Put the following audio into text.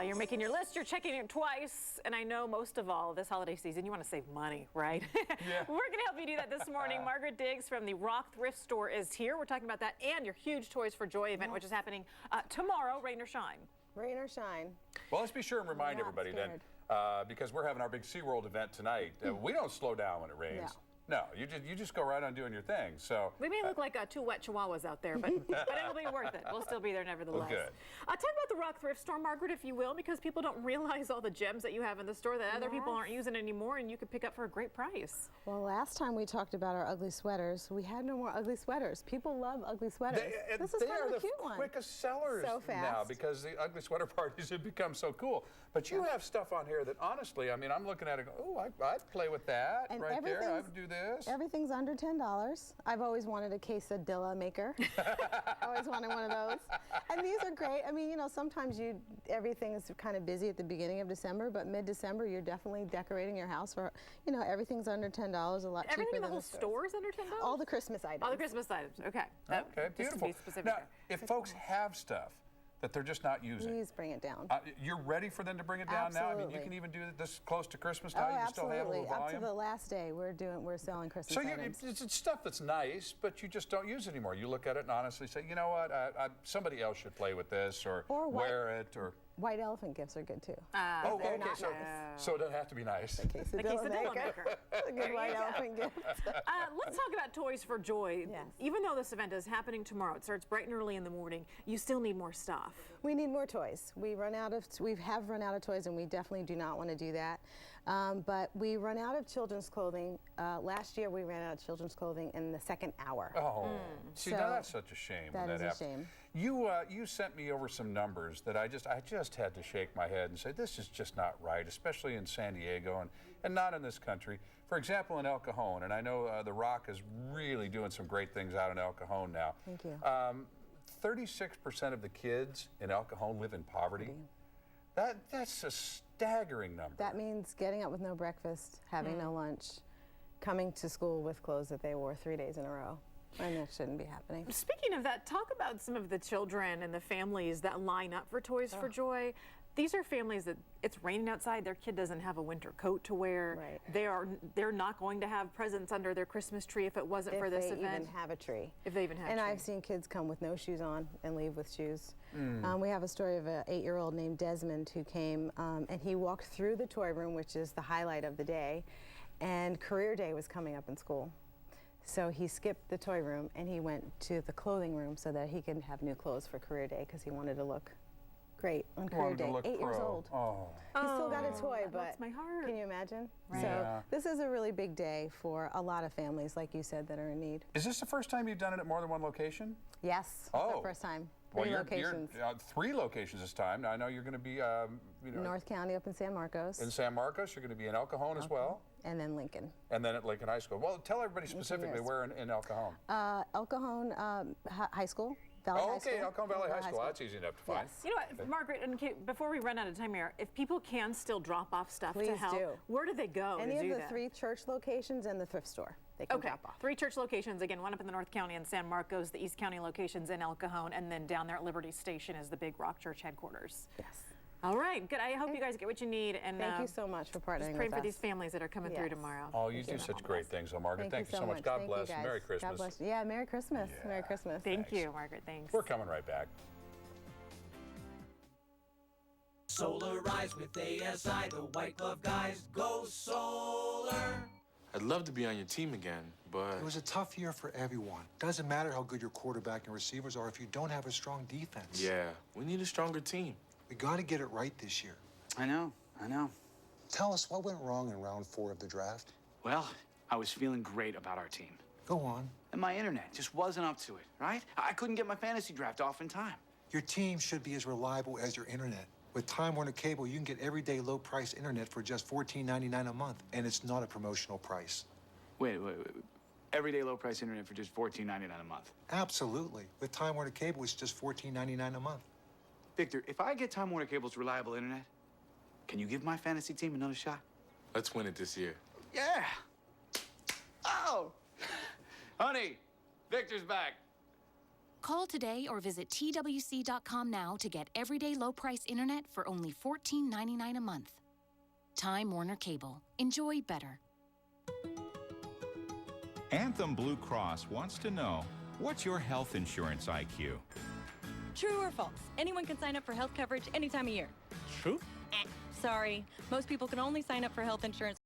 You're making your list, you're checking it twice, and I know most of all this holiday season you want to save money, right? Yeah. We're going to help you do that this morning. Margaret Diggs from the Rock Thrift Store is here. We're talking about that and your huge Toys for Joy event, which is happening tomorrow, rain or shine. Rain or shine. Well, let's be sure and remind everybody then, because we're having our big SeaWorld event tonight, we don't slow down when it rains. No, you just go right on doing your thing. So we may look like two wet chihuahuas out there, but it'll be worth it. We'll still be there nevertheless. Well, good. Talk about the Rock Thrift Store, Margaret, if you will, because people don't realize all the gems that you have in the store that other people aren't using anymore, and you could pick up for a great price. Well, last time we talked about our ugly sweaters, we had no more ugly sweaters. People love ugly sweaters. This is kind of a cute one. They are the quickest sellers now because the ugly sweater parties have become so cool. But you have stuff on here that honestly, I mean, I'm looking at it, oh, I'd play with that right there. I would do this. Everything's under $10. I've always wanted a quesadilla maker. I always wanted one of those. And these are great. I mean, you know, sometimes everything is kind of busy at the beginning of December, but mid-December you're definitely decorating your house for, you know, everything's under $10, a lot cheaper Everything in than the whole store is under $10? All the Christmas items. All the Christmas items, okay. Okay, beautiful. Now, if folks have stuff that they're just not using, please bring it down. You're ready for them to bring it down now? I mean, you can even do this close to Christmas now. You can still have a little volume. Up to the last day, we're selling Christmas items. So it's stuff that's nice, but you just don't use it anymore. You look at it and honestly say, you know what, somebody else should play with this or wear it or. White elephant gifts are good too. Okay, so it doesn't have to be nice. The quesadilla maker. A good white elephant gift. Let's talk about Toys for Joy. Yes. Even though this event is happening tomorrow, it starts bright and early in the morning, you still need more stuff. We need more toys. We have run out of toys, and we definitely do not want to do that. But we run out of children's clothing. Last year we ran out of children's clothing in the second hour. Oh, see, now that's such a shame. That is a shame. You sent me over some numbers that I just had to shake my head and say, this is just not right, especially in San Diego and not in this country. For example, in El Cajon, and I know The Rock is really doing some great things out in El Cajon now. Thank you. 36% of the kids in El Cajon live in poverty. That's a staggering number. That means getting up with no breakfast, having no lunch, coming to school with clothes that they wore 3 days in a row. And that shouldn't be happening. Speaking of that, talk about some of the children and the families that line up for Toys for Joy. These are families that it's raining outside, their kid doesn't have a winter coat to wear. Right. They're not going to have presents under their Christmas tree if it wasn't for this event. If they even have a tree. If they even have a tree. And I've seen kids come with no shoes on and leave with shoes. We have a story of an 8-year-old named Desmond who came and he walked through the toy room, which is the highlight of the day, and career day was coming up in school. So he skipped the toy room and he went to the clothing room so that he could have new clothes for career day because he wanted to look great on career day. 8 years old. Oh. He still got a toy, but that's my heart. Can you imagine? Right. So this is a really big day for a lot of families, like you said, that are in need. Is this the first time you've done it at more than one location? Yes, it's the first time. Three locations. You're 3 locations this time. Now I know you're going to be, North County up in San Marcos. In San Marcos, you're going to be in El Cajon as well. And then Lincoln. And then at Lincoln High School. Well, tell everybody specifically where in El Cajon. El Cajon High School. Valley High School. El Cajon Valley High School. That's easy enough to find. Yes. You know what, Margaret, and before we run out of time here, if people can still drop off stuff Please to help, do. where do they go Any to do of the that? 3 church locations and the thrift store. They can drop off. 3 church locations, again, one up in the North County in San Marcos, the East County locations in El Cajon, and then down there at Liberty Station is the big Rock Church headquarters. Yes. All right, good. I hope you guys get what you need. And thank you so much for partnering with us. Praying for these families that are coming through tomorrow. Oh, you do such great things, Margaret. Thank you so much. God bless. Merry Christmas. God bless. Yeah, Merry Christmas. Yeah. Merry Christmas. Thank you, Margaret. Thanks. We're coming right back. Solarize with ASI, the white glove guys go solar. I'd love to be on your team again, but... It was a tough year for everyone. Doesn't matter how good your quarterback and receivers are if you don't have a strong defense. Yeah, we need a stronger team. We got to get it right this year. I know. Tell us what went wrong in round 4 of the draft. Well, I was feeling great about our team. Go on. And my internet just wasn't up to it, right? I couldn't get my fantasy draft off in time. Your team should be as reliable as your internet. With Time Warner Cable, you can get everyday low-price internet for just $14.99 a month, and it's not a promotional price. Wait. Everyday low-price internet for just $14.99 a month? Absolutely. With Time Warner Cable, it's just $14.99 a month. Victor, if I get Time Warner Cable's reliable internet, can you give my fantasy team another shot? Let's win it this year. Yeah! Oh! Honey, Victor's back. Call today or visit TWC.com now to get everyday low price internet for only $14.99 a month. Time Warner Cable. Enjoy better. Anthem Blue Cross wants to know, what's your health insurance IQ? True or false? Anyone can sign up for health coverage any time of year. True. Sorry. Most people can only sign up for health insurance